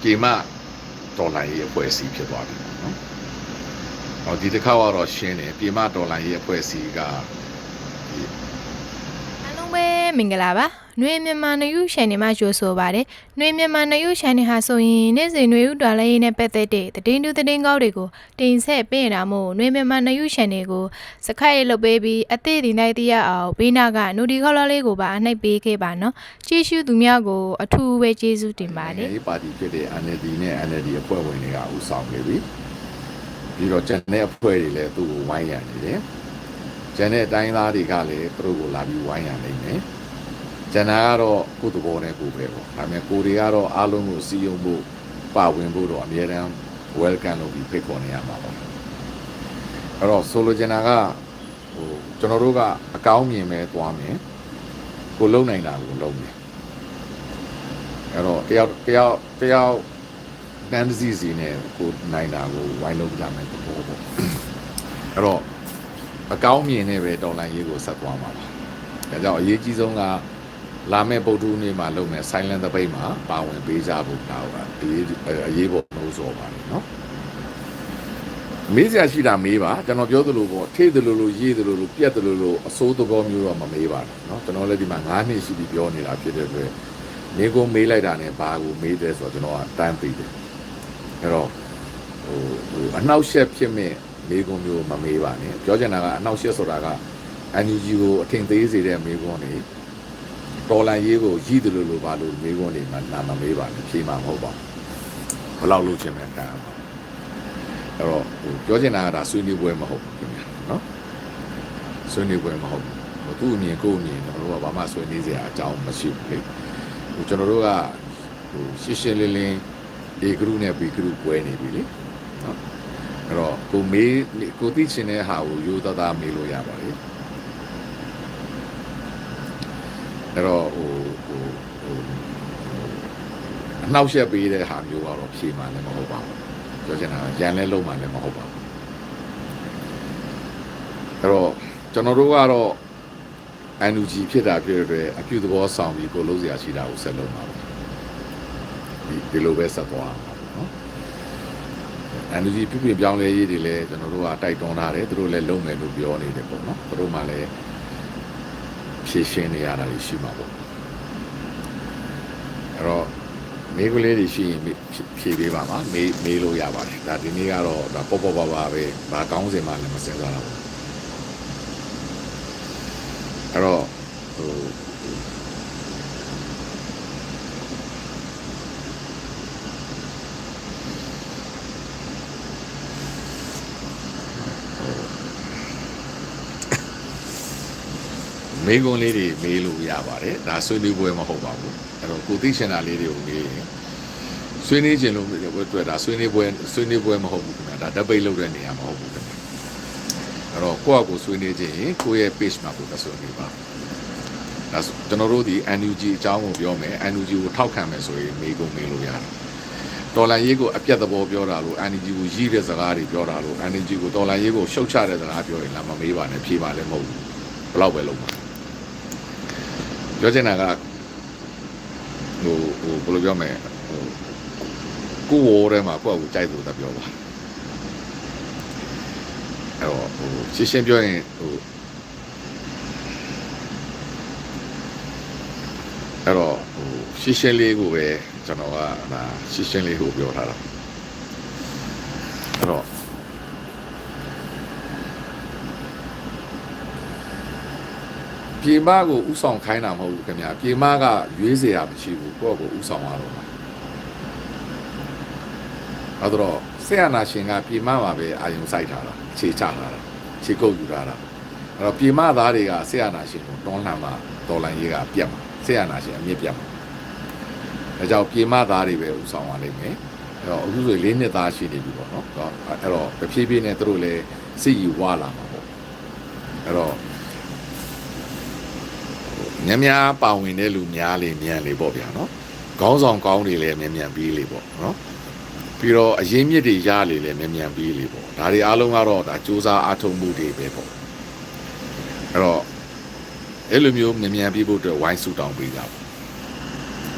ကေမတော်လိုင်းရဲ့အဖွဲ့အစည်းဖြစ်သွားပြီနော်ဟောဒီတစ်ခါကတော့ရှင်းတယ်ကေမတော်လိုင်းရဲ့အဖွဲ့အစည်းကအားလုံးပဲမင်္ဂလာပါຫນွေမြန်မာနယူးရှန်နေမှာကြိုဆိုပါတယ်ຫນွေမြန်မာနယူးရှန်နေဟာဆိုရင်နေ့စဉ်ຫນွေဥတော်လည်းနဲ့ပတ်သက်တဲ့သတင်းတူသတင်းကောက်တွေကိုတင်ဆက်ပေးနေတာမို့ຫນွေမြန်မာနယူးရှန်နေကိုစခိုက်လုပ်ပေးပြီးအသေးဒီနိုင်တရားအောင်ဘေးနာကနူဒီခေါ်လော်လေးကိုပါအနှိပ်ပေးခဲ့ပါနော်ကြည့်ရှုသူများကိုအထူးပဲကျေးဇူးတင်ပါတယ်ဒီပါတီဖြစ်တဲ့ NLD နဲ့ NLD အဖွဲ့ဝင်တွေကဦးဆောင်နေပြီပြီးတော့ကျန်တဲ့အဖွဲ့တွေလည်းသူ့ကိုဝိုင်းရံနေတယ်ကျန်တဲ့အတိုင်းသားတွေကလည်းသူတို့ကိုလာပြီးဝိုင်းရံနေတယ်ကျန်တာကတော့ကိုယ့်သဘောနဲ့ကိုယ်ပဲပေါ့ဒါပေမဲ့ကိုယ်တွေကတော့အားလုံးကိုစီယုံဖို့ပါဝင်ဖို့တော့အများတန်း welcome လုပ်ပြီးဖိတ်ခေါ်နေရမှာပါအဲ့တော့ဆိုလိုချင်တာကကျွန်တော်တို့ကအကောင်းမြင်ပဲသွားမယ်ကိုလုံနိုင်တာကိုလုံမယ်အဲ့တော့တယောက်တန်းစီစီနဲ့ကိုနိုင်တာကိုဝိုင်းလုပ်ကြမယ်ပေါ့အဲ့တော့အကောင်းမြင်နဲ့ပဲတော်လိုင်းရေးကိုဆက်သွားမှာပါဒါကြောင့်အရေးကြီးဆုံးကလာမယ့်ပုဒ်တူနေ့မှာလုပ်မယ် silent debate မှာပါဝင်ပေးကြဖို့တာကအရေးပေါ်လို့ဆိုပါတယ်နော်မေးစရာရှိတာမေးပါကျွန်တော်ပြောသလိုပေါ့ထေးသလိုလိုရေးသလိုလိုပြက်သလိုလိုအစိုးသဘောမျိုးတော့မမေးပါနဲ့နော်ကျွန်တော်လည်းဒီမှာ9နှစ်ရှိပြီးပြောနေတာဖြစ်တဲ့အတွက်နေကိုမေးလိုက်တာနဲ့ဘာကိုမေးတယ်ဆိုတော့ကျွန်တော်ကတန်းသိတယ်အဲ့တော့အနှောက်ယှက်ဖြစ်မဲ့မေးခွန်းမျိုးမမေးပါနဲ့ပြောချင်တာကအနှောက်ယှက်ဆိုတာက NUG ကိုအထင်သေးစေတဲ့မေးခွန်းတွေတော်လန်ရေးကိုရည်တယ်လို့ဘာလို့မေးခွန်းတွေမှနာမမေးပါနဲ့ဖြေမှာမဟုတ်ပါဘူးဘယ်လောက်လုပ်ချင်မှန်းတာအဲ့တော့ပြောချင်တာကဒါဆွေးနွေးပွဲမဟုတ်ဘူးခင်ဗျာနော်ဆွေးနွေးပွဲမဟုတ်ဘူးသူ့အမြင်ကိုယ့်အမြင်ကျွန်တော်တို့ကဘာမှဆွေးနွေးစရာအကြောင်းမရှိဘူးလေကျွန်တော်တို့ကရှင်းရှင်းလင်းလင်း A group နဲ့ B group ပွဲနေပြီလေနော်အဲ့တော့ကိုသိချင်တဲ့ဟာကိုရိုးသားသားမေးလို့ရပါလေအဲ့တော့အနှောက်ယှက်ပေးတဲ့ဟာမျိုးကတော့ဖြေမှလည်းမဟုတ်ပါဘူးပြောချင်တာရန်လဲလုံးမှလည်းမဟုတ်ပါဘူးအဲ့တော့ကျွန်တော်တို့ကတော့ NUG ဖြစ်တာဖြစ်တဲ့အတွက်အပြုသဘောဆောင်ပြီးကိုလုံးစရာရှိတာကိုဆက်လုပ်မှာပါဒီလိုပဲဆက်သွားအောင်နော် NUG ပြပြောင်းလဲရေးတွေလည်းကျွန်တော်တို့ကတိုက်တွန်းထားတယ်သူတို့လည်းလုံးမယ်လို့ပြောနေတယ်ပေါ့နော်သူတို့မှလည်းဖြည့်ရှင်းနေရတာရှိမှာပေါ့အဲ့တော့မေးခွန်းလေးတွေရှိရင်ဖြည့်ပေးပါမှာမေးလို့ရပါတယ်ဒါဒီနေ့ကတော့ဒါပေါ့ပါပဲဘာကောင်းစင်မှလည်းမစင်စားတော့ဘူးအဲ့တော့မေးခွန်းလေးတွေမေးလို့ရပါတယ်ဒါဆွေးနွေးပွဲမဟုတ်ပါဘူးအဲ့တော့ကိုသိချင်တာလေးတွေကိုမေးရင်ဆွေးနွေးခြင်းလို့တွေ့တာဆွေးနွေးပွဲမဟုတ်ဘူးခင်ဗျာဒါဓာတ်ပိတ်လုပ်တဲ့နေရာမဟုတ်ဘူးခင်ဗျာအဲ့တော့ကိုယ့်အကိုဆွေးနွေးခြင်းရင်ကိုယ့်ရဲ့ page မှာကိုယ်ဆွေးနွေးပါဒါကျွန်တော်တို့ဒီ NUG အကြောင်းကိုပြောမယ် NUG ကိုထောက်ခံမယ်ဆိုရင်မေးခွန်းမေးလို့ရတယ်တော်လန်ရေးကိုအပြတ်သဘောပြောတာလို့ NUG ကိုရည်တဲ့စကားတွေပြောတာလို့ NUG ကိုတော်လန်ရေးကိုရှုတ်ချတဲ့စကားပြောရင်လာမမေးပါနဲ့ဖြေပါလည်းမဟုတ်ဘူးဘယ်တော့ပဲလုံးပါပြောချင်တာကဘယ်လိုပြောမလဲကိုယ်ဝေါ်ထဲမှာကိုယ့်ကိုကြိုက်လို့တပြောပါအဲ့တော့ရှင်းပြောရင်အဲ့တော့ရှင်းလေးကိုပဲကျွန်တော်ကဒါရှင်းလေးကိုပြောထားတာအဲ့တော့ပြေမကိုဥဆောင်ခိုင်းတာမဟုတ်ဘူးခင်ဗျာပြေမကရွေးเสียရမရှိဘူးကိုယ့်ကိုဥဆောင်ရတော့မှာအဲ့တော့ဆေးရနာရှင်ကပြေမမှာပဲအာယုံစိုက်ထားတာခြေချထားတာခြေကုပ်ယူထားတာအဲ့တော့ပြေမသားတွေကဆေးရနာရှင်ကိုတွန်းလှန်မှာတော်လန်ရေးကပြတ်မှာဆေးရနာရှင်အမြင့်ပြတ်မှာဒါကြောင့်ပြေမသားတွေပဲဥဆောင်ရလိမ့်မယ်အဲ့တော့အခုဆို4နှစ်သားရှိနေပြီပေါ့နော်အဲ့တော့တဖြည်းဖြည်းနဲ့သူတို့လည်းစိတ်ယူဝလာမှာပေါ့အဲ့တော့များပါဝင်တဲ့လူများလေမြန်လေပေါ့ဗျာနော်ခေါင်းဆောင်ကောင်းတွေလည်းမြန်ပြီးလေပေါ့နော်ပြီးတော့အရင်မြစ်တွေရလေလည်းမြန်ပြီးလေပေါ့ဒါတွေအားလုံးကတော့ဒါစူးစမ်းအားထုတ်မှုတွေပဲပေါ့အဲ့တော့အဲ့လိုမျိုးမြန်ပြီးဖို့အတွက်ဝိုင်းဆူတောင်းပေးကြပါ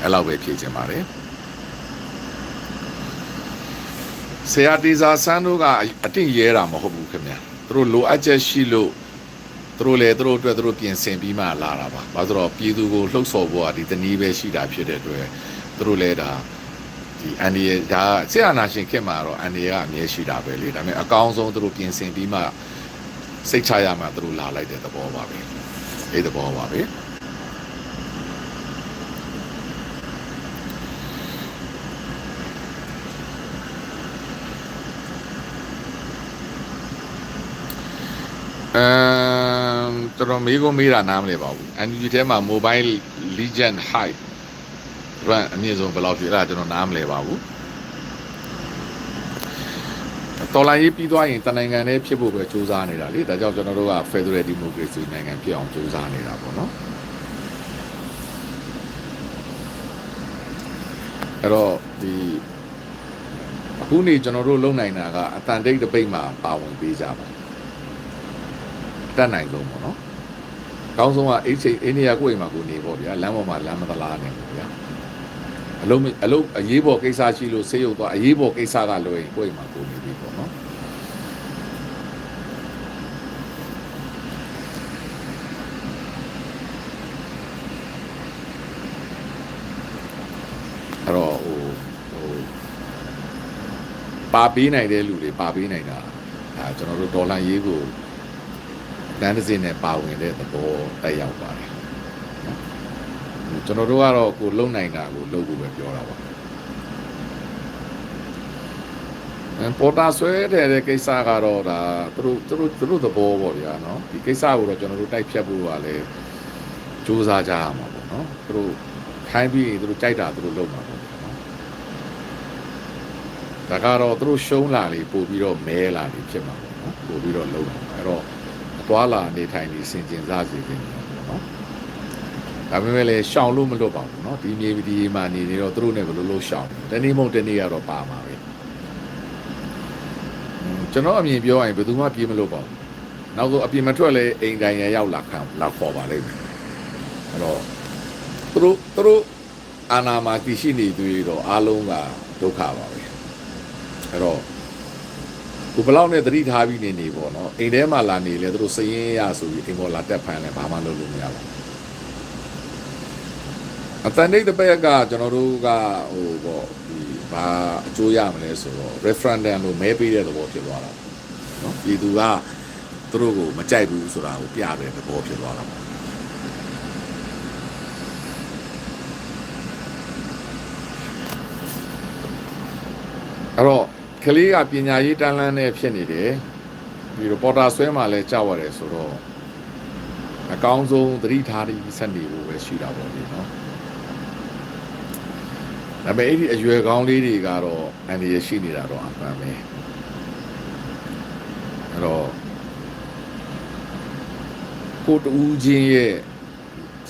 အဲ့လောက်ပဲဖြည့်ချင်ပါတယ် ဆရာတေဇာဆန်းတို့ကအတင့်ရဲတာမဟုတ်ဘူးခင်ဗျာသူတို့လိုအပ်ချက်ရှိလို့သူတို့လည်းသူတို့အတွက်သူတို့ပြင်ဆင်ပြီးမှလာတာပါဘာလို့ဆိုတော့ပြည်သူကိုလှုပ်ဆော်ဖို့ကဒီတနည်းပဲရှိတာဖြစ်တဲ့အတွက်သူတို့လည်းဒါဒီအန်ဒီရဲ့ဒါဆရာနာရှင်ခင်မှာတော့အန်ဒီကအမြဲရှိတာပဲလေဒါပေမဲ့အကောင်းဆုံးသူတို့ပြင်ဆင်ပြီးမှစိတ်ချရမှသူတို့လာလိုက်တဲ့သဘောပါပဲအဲ့သဘောပါပဲကျွန်တော်မေးကိုမေးတာနားမလဲပါဘူး NUG ထဲမှာ Mobile Legend Hype run အမြင့်ဆုံးဘယ်လောက်ဖြစ်အဲ့ဒါကျွန်တော်နားမလဲပါဘူးတော်လိုင်းရေးပြီးသွားရင်တနိုင်ငံနဲ့ဖြစ်ဖို့ပဲစူးစမ်းနေတာလေဒါကြောင့်ကျွန်တော်တို့က Federal Democracy နိုင်ငံဖြစ်အောင်စူးစမ်းနေတာပေါ့နော်အဲ့တော့ဒီအခုနေ့ကျွန်တော်တို့လုပ်နိုင်တာကအတန်တိတ်တပိတ်မှာပါဝင်ပေးကြပါတတ်နိုင်ဆုံးပေါ့နော်အကောင်းဆုံးကအိန္ဒိယကိုအိမ်မှာကိုနေပေါ့ဗျာလမ်းပေါ်မှာလမ်းမသလားနေပေါ့ဗျာအလုံးအရေးပေါ်ကိစ္စရှိလို့ဆေးရုံသွားအရေးပေါ်ကိစ္စကလွယ်ရင်ကိုအိမ်မှာကိုနေပြီပေါ့နော်အဲ့တော့ဟိုပါပေးနိုင်တဲ့လူတွေပါပေးနိုင်တာဒါကျွန်တော်တို့ဒေါ်လာရေးကိုတန်းတစ်စင်းနဲ့ပါဝင်တဲ့သဘောတက်ရောက်ပါတယ်နော်ကျွန်တော်တို့ကတော့ကိုလုံနိုင်တာကိုလုပ်ဖို့ပဲပြောတာပါပေါ်တာဆွဲတဲ့ကိစ္စကတော့ဒါသူတို့သဘောပေါ့ဗျာနော်ဒီကိစ္စကိုတော့ကျွန်တော်တို့တိုက်ဖြတ်ဖို့ကလည်းစူးစမ်းကြရမှာပေါ့နော်သူတို့ခိုင်းပြီးသူတို့ကြိုက်တာသူတို့လုပ်မှာပေါ့နော်ဒါကတော့သူတို့ရှုံးလာလေပို့ပြီးတော့မဲလာလေဖြစ်မှာပေါ့နော်ပို့ပြီးတော့လုပ်မှာအဲ့တော့သွားလာနေထိုင်နေစင်ကျင်စားစီနေတယ်နော်ဒါပေမဲ့လည်းရှောင်လို့မလွတ်ပါဘူးနော်ဒီမြေဒီမှာနေနေတော့သူတို့နဲ့ဘယ်လိုလုပ်ရှောင်တနေ့မဟုတ်တနေ့ကတော့ပါမှာပဲကျွန်တော်အမြင်ပြောရင်ဘယ်သူမှပြေးမလို့ပါဘူးနောက်ဆုံးအပြင်မထွက်လဲအိမ်တိုင်းရရောက်လာခံလာခေါ်ပါလိမ့်မယ်အဲ့တော့သူတို့အာနာမှာတည်ရှိနေသူတွေတော့အားလုံးကဒုက္ခပါပဲအဲ့တော့ကိုဘလောက်နဲ့သတိထားပြီးနေပေါ့နော်အိမ်ထဲမှာလာနေလေသူတို့စရင်ရဆိုပြီးအိမ်ပေါ်လာတက်ဖန်လဲဘာမှလုပ်လို့မရပါဘူးအတန်တိတ်တစ်ပတ်ကကျွန်တော်တို့ကဟိုပေါ့ဒီဘာအကျိုးရမလဲဆိုတော့ referendum လို့မဲပေးတဲ့သဘောဖြစ်သွားတာနော်ပြည်သူကသူတို့ကိုမကြိုက်ဘူးဆိုတာကိုပြတဲ့သဘောဖြစ်သွားတာပေါ့အဲ့တော့ကလေးကပညာရေးတန်းလန်းနဲ့ဖြစ်နေတယ်ပြီးတော့ပေါ်တာဆွဲမှလည်းကြောက်ရတယ်ဆိုတော့အကောင်းဆုံးသတိထားပြီးဆက်နေဖို့ပဲရှိတာပေါ့လေနော်ဒါပေမဲ့အဲ့ဒီအရွယ်ကောင်းလေးတွေကတော့အန်ဒီရရှိနေတာတော့အမှန်ပဲအဲ့တော့ကိုတူးချင်းရဲ့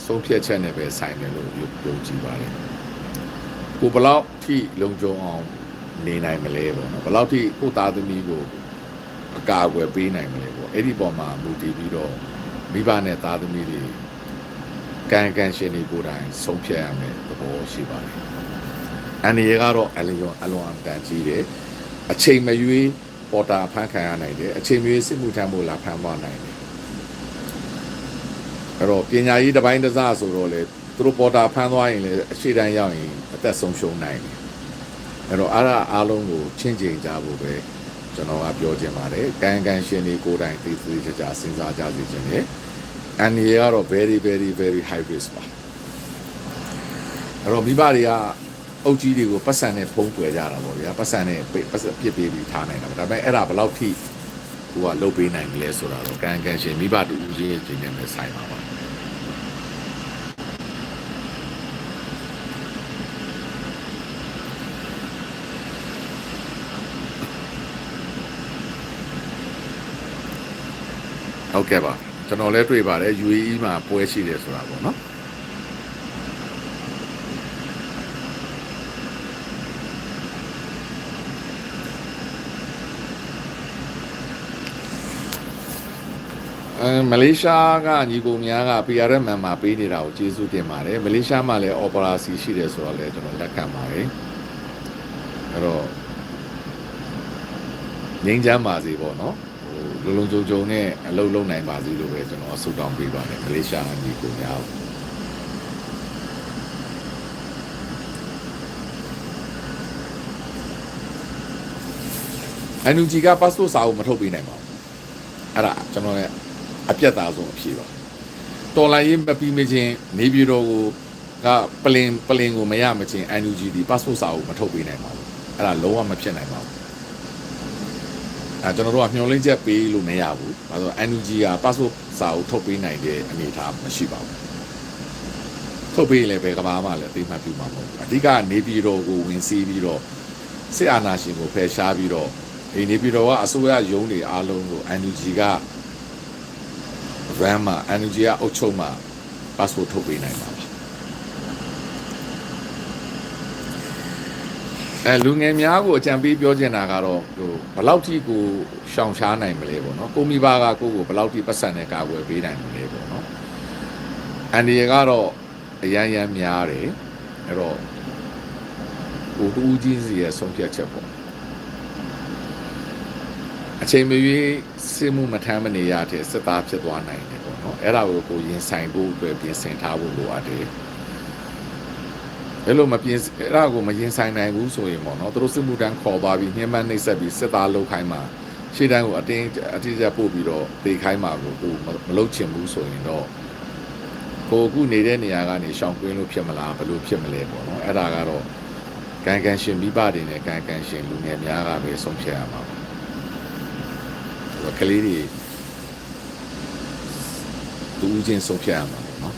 ဆုံးဖြတ်ချက်နဲ့ပဲဆိုင်တယ်လို့ယုံကြည်ပါတယ်ကိုဘလောက်ထိလုံခြုံအောင်နေနိုင်မလဲပေါ့နော်ဘယ်လောက်ထိကိုသားသမီးကိုအကာအကွယ်ပေးနိုင်မလဲပေါ့အဲ့ဒီပေါ်မှာမူတည်ပြီးတော့မိဘနဲ့သားသမီးတွေကံရှင်တွေကိုယ်တိုင်ဆုံးဖြတ်ရမယ်သဘောရှိပါတယ်အန်ဒီရကတော့အလွန်အတန်ကြီးတယ်အချိန်မရွေးပေါ်တာဖန်ခံရနိုင်တယ်အချိန်မရွေးစစ်မှုထမ်းဖို့လာဖန်သွားနိုင်တယ်အဲ့တော့ပညာရေးတစ်ပိုင်းတစ်စားဆိုတော့လေသူတို့ပေါ်တာဖန်သွားရင်လေအရှိတန်းရောက်ရင်အသက်ဆုံးရှုံးနိုင်တယ်အဲ့တော့အားလုံးကိုချင်းချင်းကြဖို့ပဲကျွန်တော်ကပြောချင်ပါတယ်ကန်ရှင်တွေကိုယ်တိုင်သိသိကြကြစဉ်းစားကြစီခြင်းနဲ့အန်ဒီရကတော့ very very very high risk ပါအဲ့တော့မိဘတွေကအုပ်ကြီးတွေကိုပတ်စံနဲ့ဖုံးကွယ်ကြတာပေါ့ဗျာပတ်စံနဲ့ပြစ်ပေးပြီးထားနိုင်တာဒါပေမဲ့အဲ့ဒါဘယ်လောက်ထိဟိုကလုပ်ပေးနိုင်လဲဆိုတာတော့ကန်ရှင်မိဘတူဦးချင်းရဲ့ခြင်းနဲ့ပဲဆိုင်ပါပါဟုတ်ကဲ့ပါကျွန်တော်လည်းတွေ့ပါတယ် UAE မှာပွဲရှိတယ်ဆိုတာပေါ့နော်မလေးရှားကညီကိုများက PRM မှာပေးနေတာကိုကျေးဇူးတင်ပါတယ်မလေးရှားမှာလည်း operation ရှိတယ်ဆိုတော့လည်းကျွန်တော်လက်ခံပါတယ်အဲ့တော့ ငိမ့်ချမ်းပါစေပေါ့နော်ဟိုလုံလုံကြုံနဲ့အလုပ်လုပ်နိုင်ပါစေလို့ပဲကျွန်တော်ဆုတောင်းပေးပါတယ်မလေးရှားညီကိုများအန်ယူဂျီကပတ်စပို့စာအုပ်မထုတ်ပေးနိုင်ပါဘူးအဲ့ဒါကျွန်တော်ရဲ့အပြတ်သားဆုံးအဖြေပါတော်လိုင်းရေးမပြီးမချင်းနေပြည်တော်ကိုကပလင်ကိုမရမချင်းအန်ယူဂျီဒီပတ်စပို့စာအုပ်မထုတ်ပေးနိုင်ပါဘူးအဲ့ဒါလုံးဝမဖြစ်နိုင်ပါဘူးကျွန်တော်တို့ကမျှော်လင့်ချက်ပေးလို့မရဘူး။ဘာလို့ NUG က passport စာအုပ်ထုတ်ပေးနိုင်တဲ့အနေအထားမရှိပါဘူး။ထုတ်ပေးလည်းပဲကဘာမှလည်းအသိမှတ်ပြုမှာမဟုတ်ဘူး။အဓိကနေပြည်တော်ကိုဝင်စီးပြီးတော့စစ်အာဏာရှင်ကိုဖယ်ရှားပြီးတော့ဒီနေပြည်တော်ကအစိုးရရုံးတွေအားလုံးကို NUG က van မှာ NUG ကအုပ်ချုပ်မှာ passport ထုတ်ပေးနိုင်ပါလား။လူငယ်များကိုအကြံပေးပြောချင်တာကတော့ဟိုဘယ်လောက်ထိကိုရှောင်ရှားနိုင်မလဲပေါ့နော်ကိုမိဘကကိုဘယ်လောက်ထိပတ်စံနဲ့ကာကွယ်ပေးနိုင်မလဲပေါ့နော်အန်ဒီရကတော့အရန်များတယ်အဲ့တော့ကိုတူးကြီးစီရဲ့ဆုံးဖြတ်ချက်ပေါ့အချိန်မရွေးစစ်မှုမထမ်းမနေရတဲ့စစ်သားဖြစ်သွားနိုင်တယ်ပေါ့နော်အဲ့ဒါကိုရင်ဆိုင်ဖို့အတွက်ပြင်ဆင်ထားဖို့လိုအပ်တယ်အဲ့လိုမပြင်အဲ့ဒါကိုမရင်ဆိုင်နိုင်ဘူးဆိုရင်ပေါ့နော်သူတို့စစ်မှုတန်းခေါ်သွားပြီးညှဉ်းပန်းနှိပ်စက်ပြီးစစ်သားလုပ်ခိုင်းမှာရှေ့တန်းကိုအတင်းကျပ်ပို့ပြီးတော့တေခိုင်းမှာကိုသူမလုပ်ချင်ဘူးဆိုရင်တော့ကိုအခုနေတဲ့နေရာကနေရှောင်ကွင်းလို့ဖြစ်မလားဘယ်လိုဖြစ်မလဲပေါ့နော်အဲ့ဒါကတော့ကန်ရှင်မိဘတွေနဲ့ကန်ရှင်လူငယ်များကပဲဆုံးဖြတ်ရမှာပေါ့ကလေးတွေသူဦးချင်းဆုံးဖြတ်ရမှာပေါ့နော်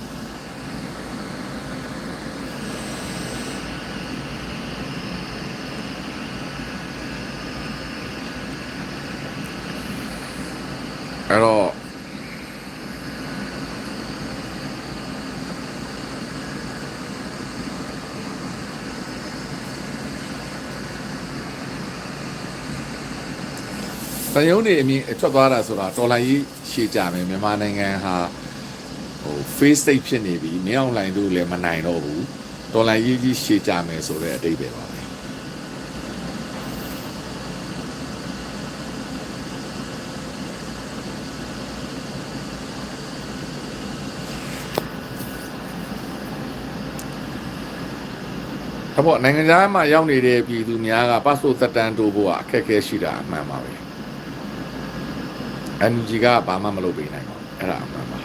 အဲ့တော့တန်ယုံနေအမြင်ထွက်သွားတာဆိုတာတော်လိုင်းကြီးရှေ့ကြမယ်မြန်မာနိုင်ငံဟာဟို face state ဖြစ်နေပြီမင်းအောင်လှိုင်တို့လည်းမနိုင်တော့ဘူးတော်လိုင်းကြီးရှေ့ကြမယ်ဆိုတဲ့အတိတ်ပဲပါပဲအဲ့ပေါ့နိုင်ငံခြားမှာရောက်နေတဲ့ပြည်သူများကပတ်စပို့သက်တမ်းတိုးဖို့အခက်အခဲရှိတာအမှန်ပါပဲ။ NUG ကဘာမှမလုပ်ပေးနိုင်ပါဘူး။အဲ့ဒါအမှန်ပါ။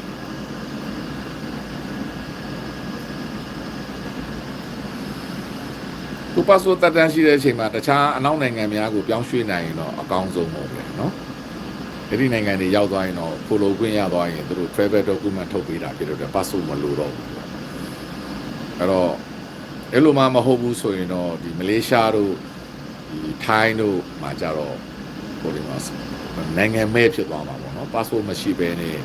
သူပတ်စပို့သက်တမ်းရှိတဲ့အချိန်မှာတခြားအနောက်နိုင်ငံများကိုပြောင်းရွှေ့နိုင်ရင်တော့အကောင်းဆုံးပေါ့ဗျာနော်။အဲ့ဒီနိုင်ငံတွေရောက်သွားရင်တော့ကိုလိုခွင့်ရသွားရင်သူတို့ travel document ထုတ်ပေးတာဖြစ်လို့ပတ်စပို့မလိုတော့ဘူး။အဲ့တော့အဲ့လိုမှမဟုတ်ဘူးဆိုရင်တော့ဒီမလေးရှားတို့ဒီထိုင်းတို့မှာကြတော့ဟိုဒီမှာနိုင်ငံမဲ့ဖြစ်သွားမှာပေါ့နော်ပတ်စပို့မရှိဘဲနဲ့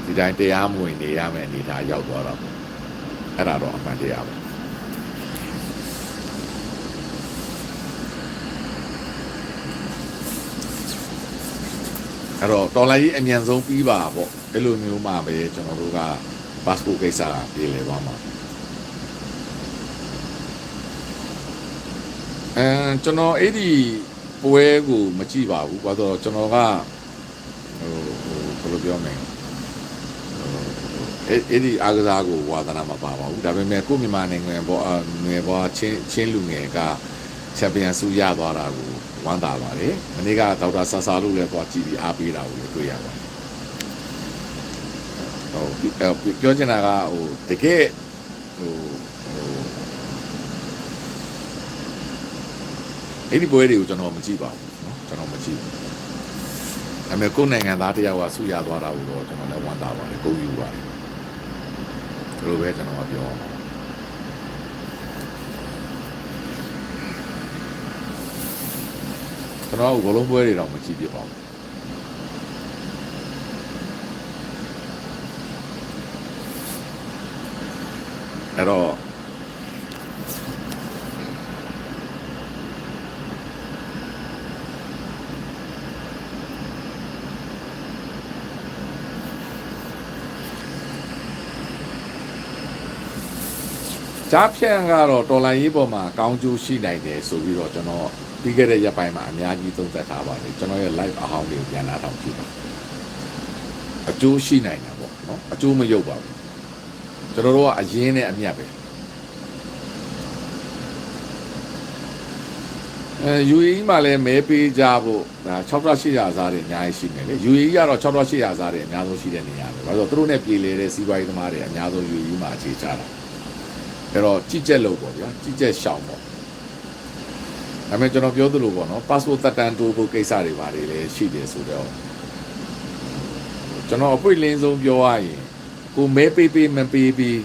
ဒီတိုင်းတရားမဝင်နေရမယ်အနေထားရောက်သွားတော့အဲ့ဒါတော့အမှန်တရားပဲအဲ့တော့တော်လိုင်းကြီးအမြန်ဆုံးပြီးပါပေါ့အဲ့လိုမျိုးမှပဲကျွန်တော်တို့ကပတ်စပို့ကိစ္စပြေလည်သွားမှာကျွန်တော်အဲ့ဒီပွဲကိုမကြည့်ပါဘူးဘာလို့ကျွန်တော်ကဟိုဘယ်လိုပြောမလဲအဲ့ဒီအားကစားကိုဝါသနာမပါပါဘူးဒါပေမဲ့ကိုမြန်မာနိုင်ငံပေါ်ငယ်ပေါ်ချင်းလူငယ်ကချန်ပီယံဆုရသွားတာကိုဝမ်းသာပါတယ်မနေ့ကဒေါက်တာဆာဆာလို့လည်းသွားကြည့်ပြီးအားပေးတာကိုလည်းတွေ့ရပါတယ်ဟိုပြောချင်တာကဟိုတကယ်ဟိုအဲ့ဒီပွဲတွေကိုကျွန်တော်မကြည့်ပါဘူးเนาะကျွန်တော်မကြည့်ဘူးဒါပေမဲ့ကိုယ်နိုင်ငံသားတယောက်ကဆုရသွားတာကိုတော့ကျွန်တော်လည်းဝမ်းသာပါတယ်ဂုဏ်ယူပါတယ်ဒီလိုပဲကျွန်တော်ကပြောအောင်ကျွန်တော်ကဘလုံးပွဲတွေတော့မကြည့်ပြပါဘူးအဲ့တော့ကြ ကြားဖြန့်ကတော့တော်လိုင်းရေးပေါ်မှာကောင်းကျိုးရှိနိုင်တယ်ဆိုပြီးတော့ကျွန်တော်ပြီးခဲ့တဲ့ရက်ပိုင်းမှာအများကြီးသုံးသပ်ထားပါတယ်ကျွန်တော်ရဲ့ live အဟောင်းတွေကိုပြန်လာတော့ကြည့်ပါအကျိုးရှိနိုင်တာပေါ့နော်အကျိုးမရုပ်ပါဘူးကျွန်တော်တို့ကအရင်နဲ့အမြတ်ပဲUAE မှာလည်းမဲပေးကြဖို့ဒါ6800စားတွေအများကြီးရှိနေလေ UAE ကတော့6800စားတွေအများဆုံးရှိတဲ့နေရာပဲဘာလို့သူတို့နဲ့ပြည်လေတဲ့စီးပွားရေးသမားတွေအများဆုံး UAE မှာအခြေချတာအဲ့တော့ကြည့်ချက်လို့ပေါ့ဗျာကြည့်ချက်ရှောင်ပေါ့ဒါပေမဲ့ကျွန်တော်ပြောသလိုပေါ့နော် passport တက်တန်းတိုးဖို့ကိစ္စတွေပါတယ်လေရှိတယ်ဆိုတော့ကျွန်တော်အပွင့်လင်းဆုံးပြောရရင်ကိုမဲပေးပေးမပေးပေး